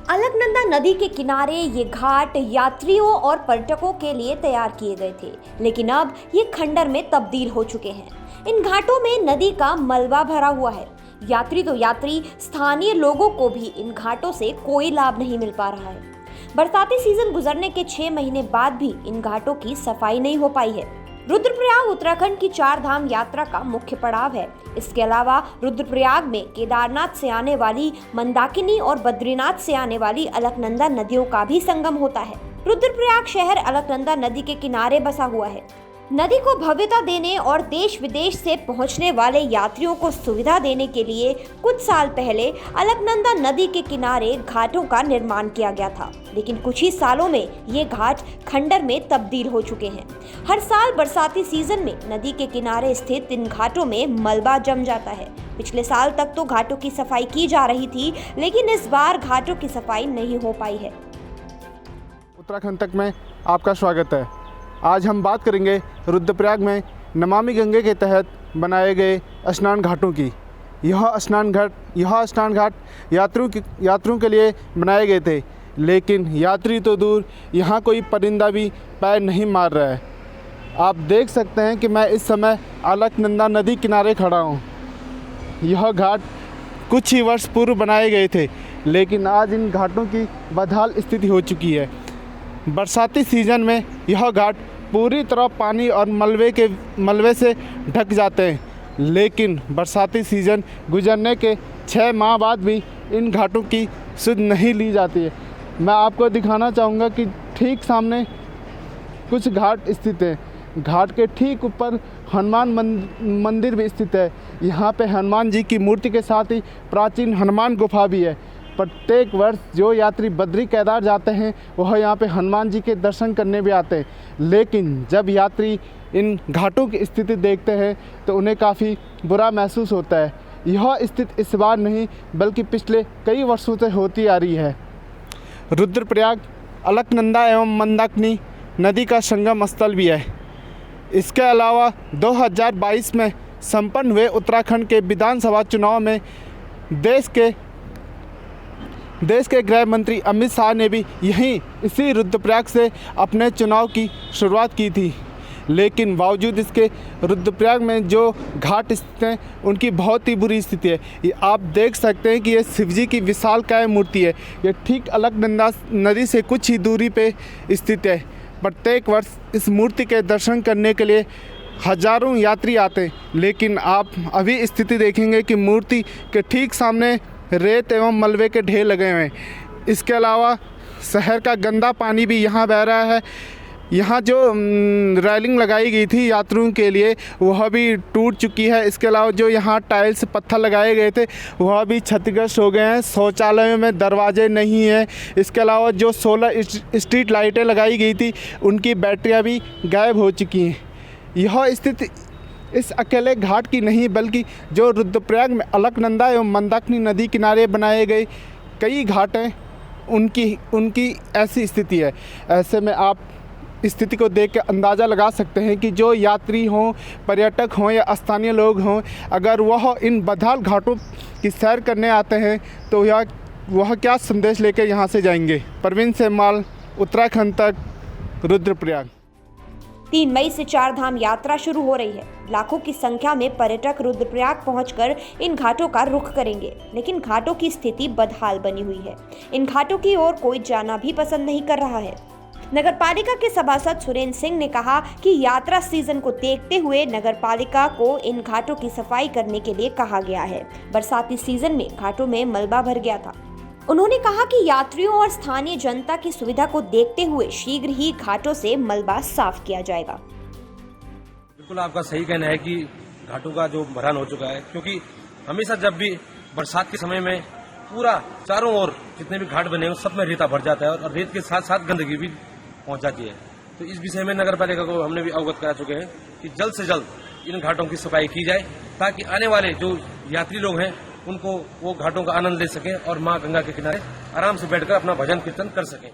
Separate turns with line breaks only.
अलकनंदा नदी के किनारे ये घाट यात्रियों और पर्यटकों के लिए तैयार किए गए थे, लेकिन अब ये खंडर में तब्दील हो चुके हैं। इन घाटों में नदी का मलबा भरा हुआ है। यात्री तो यात्री, स्थानीय लोगों को भी इन घाटों से कोई लाभ नहीं मिल पा रहा है। बरसाती सीजन गुजरने के 6 महीने बाद भी इन घाटों की सफाई नहीं हो पाई है। रुद्रप्रयाग उत्तराखंड की 4 धाम यात्रा का मुख्य पड़ाव है। इसके अलावा रुद्रप्रयाग में केदारनाथ से आने वाली मंदाकिनी और बद्रीनाथ से आने वाली अलकनंदा नदियों का भी संगम होता है। रुद्रप्रयाग शहर अलकनंदा नदी के किनारे बसा हुआ है। नदी को भव्यता देने और देश विदेश से पहुंचने वाले यात्रियों को सुविधा देने के लिए कुछ साल पहले अलकनंदा नदी के किनारे घाटों का निर्माण किया गया था, लेकिन कुछ ही सालों में ये घाट खंडर में तब्दील हो चुके हैं। हर साल बरसाती सीजन में नदी के किनारे स्थित इन घाटों में मलबा जम जाता है। पिछले साल तक तो घाटों की सफाई की जा रही थी, लेकिन इस बार घाटों की सफाई नहीं हो पाई है।
उत्तराखंड तक में आपका स्वागत है। आज हम बात करेंगे रुद्रप्रयाग में नमामि गंगे के तहत बनाए गए स्नान घाटों की। यह स्नान घाट यात्रियों के लिए बनाए गए थे, लेकिन यात्री तो दूर, यहाँ कोई परिंदा भी पैर नहीं मार रहा है। आप देख सकते हैं कि मैं इस समय अलकनंदा नदी किनारे खड़ा हूँ। यह घाट कुछ ही वर्ष पूर्व बनाए गए थे, लेकिन आज इन घाटों की बदहाल स्थिति हो चुकी है। बरसाती सीजन में यह घाट पूरी तरह पानी और मलबे से ढक जाते हैं, लेकिन बरसाती सीजन गुजरने के 6 माह बाद भी इन घाटों की सुध नहीं ली जाती है। मैं आपको दिखाना चाहूँगा कि ठीक सामने कुछ घाट स्थित हैं। घाट के ठीक ऊपर हनुमान मंदिर भी स्थित है। यहाँ पे हनुमान जी की मूर्ति के साथ ही प्राचीन हनुमान गुफा भी है। प्रत्येक वर्ष जो यात्री बद्री केदार जाते हैं वह यहाँ पे हनुमान जी के दर्शन करने भी आते हैं, लेकिन जब यात्री इन घाटों की स्थिति देखते हैं तो उन्हें काफ़ी बुरा महसूस होता है। यह स्थिति इस बार नहीं बल्कि पिछले कई वर्षों से होती आ रही है। रुद्रप्रयाग अलकनंदा एवं मंदाकिनी नदी का संगम स्थल भी है। इसके अलावा 2022 में संपन्न हुए उत्तराखंड के विधानसभा चुनाव में देश के गृह मंत्री अमित शाह ने भी इसी रुद्रप्रयाग से अपने चुनाव की शुरुआत की थी, लेकिन बावजूद इसके रुद्रप्रयाग में जो घाट स्थित हैं उनकी बहुत ही बुरी स्थिति है। ये आप देख सकते हैं कि ये शिवजी की विशालकाय मूर्ति है। ये ठीक अलकनंदा नदी से कुछ ही दूरी पे स्थित है। प्रत्येक वर्ष इस मूर्ति के दर्शन करने के लिए हजारों यात्री आते हैं, लेकिन आप अभी स्थिति देखेंगे कि मूर्ति के ठीक सामने रेत एवं मलबे के ढेर लगे हुए हैं। इसके अलावा शहर का गंदा पानी भी यहाँ बह रहा है। यहाँ जो रेलिंग लगाई गई थी यात्रियों के लिए वह भी टूट चुकी है। इसके अलावा जो यहाँ टाइल्स पत्थर लगाए गए थे वह भी क्षतिग्रस्त हो गए हैं। शौचालयों में दरवाजे नहीं हैं। इसके अलावा जो 16 स्ट्रीट लाइटें लगाई गई थी उनकी बैटरियाँ भी गायब हो चुकी हैं। यह स्थिति इस अकेले घाट की नहीं बल्कि जो रुद्रप्रयाग में अलकनंदा एवं मंदाकिनी नदी किनारे बनाए गए कई घाट हैं उनकी ऐसी स्थिति है। ऐसे में आप स्थिति को देख के अंदाज़ा लगा सकते हैं कि जो यात्री हों, पर्यटक हों या स्थानीय लोग हों, अगर वह इन बदहाल घाटों की सैर करने आते हैं तो वह क्या संदेश लेकर यहाँ से जाएंगे। परवीन सेमाल, उत्तराखंड तक, रुद्रप्रयाग।
3 मई से 4 धाम यात्रा शुरू हो रही है। लाखों की संख्या में पर्यटक रुद्रप्रयाग पहुंचकर इन घाटों का रुख करेंगे, लेकिन घाटों की स्थिति बदहाल बनी हुई है। इन घाटों की ओर कोई जाना भी पसंद नहीं कर रहा है। नगर पालिका के सभासद सुरेंद्र सिंह ने कहा कि यात्रा सीजन को देखते हुए नगर पालिका को इन घाटों की सफाई करने के लिए कहा गया है। बरसाती सीजन में घाटों में मलबा भर गया था। उन्होंने कहा कि यात्रियों और स्थानीय जनता की सुविधा को देखते हुए शीघ्र ही घाटों से मलबा साफ किया जाएगा।
बिल्कुल आपका सही कहना है कि घाटों का जो भरान हो चुका है, क्योंकि हमेशा जब भी बरसात के समय में पूरा चारों ओर जितने भी घाट बने हैं सब में रेता भर जाता है और रेत के साथ साथ गंदगी भी पहुंच जाती है। तो इस विषय में नगर पालिका को हमने भी अवगत करा चुके हैं कि जल्द से जल्द इन घाटों की सफाई की जाए, ताकि आने वाले जो यात्री लोग हैं उनको वो घाटों का आनंद ले सकें और मां गंगा के किनारे आराम से बैठकर अपना भजन कीर्तन कर सकें।